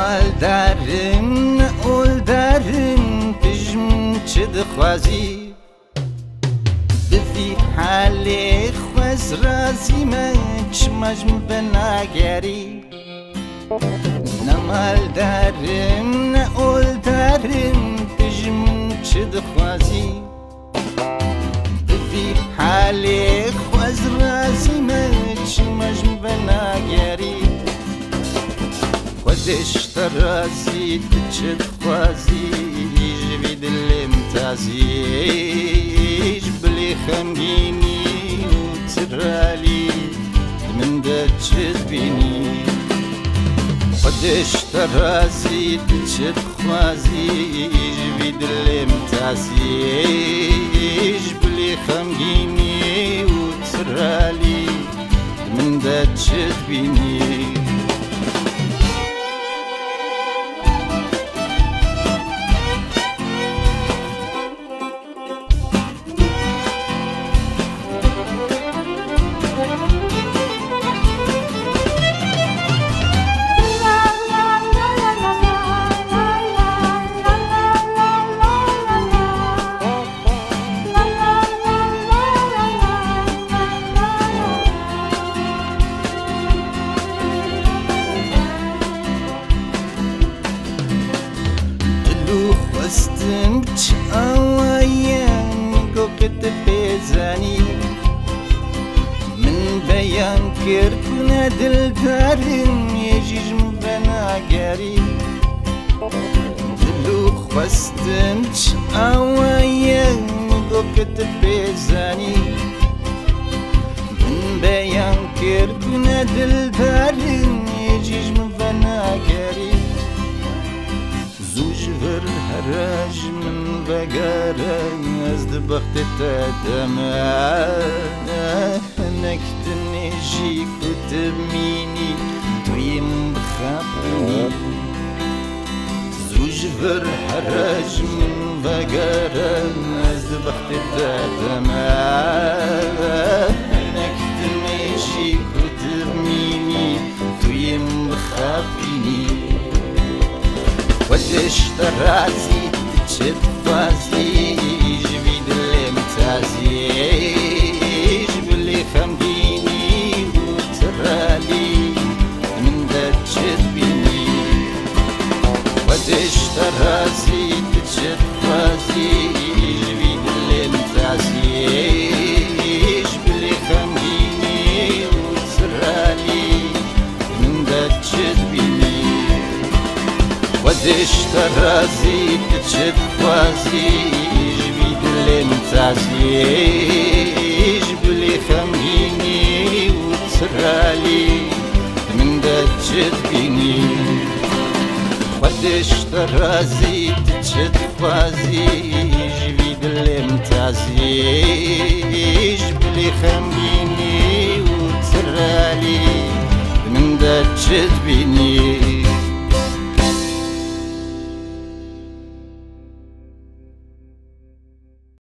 مال دارم اول دارم تجم چد خوازی بفی حال خوز رازی من چمجم بناگری نمال دارم اول دارم تجم چد خوازی بفی حال خوز رازی من چمجم بناگری خودش ترازی تچد خوازی جوی دلم تازیش بلی خمگینی و ترالی من ده چد بینی خودش ترازی تچد خوازی جوی دلم تازیش بلی خمگینی و ترالی من ده چد بینی خواستم چه آوایم گفت بزنی من بیان کرد کنه دل دارم یه جیجم بناگری دلو خواستم چه آوایم گفت بزنی من بیان کرد کنه دل دارم یه جیجم بناگری زوج ور هراج من بقارة أزد بخت تدمع نكتني جيك وتميني تويم بخابني زوج ور هراج من بقارة أزد بخت تدمع نكتني جيك وتميني تويم بخابني خودش ترازی تچد خوازی جوی دلم تازیش بلی خمگینی و ترالی من ده چد بینی خودش ترازی تچد خوازی جوی دلم تازیش بلی خمگینی و ترالی من ده چد بینی خودش ترازی تچد خوازی جوی دلم تازیش بلی خمگینی و ترالی من ده چد بینی خودش ترازی تچد خوازی جوی دلم تازیش بلی خمگینی و ترالی من ده چد بینی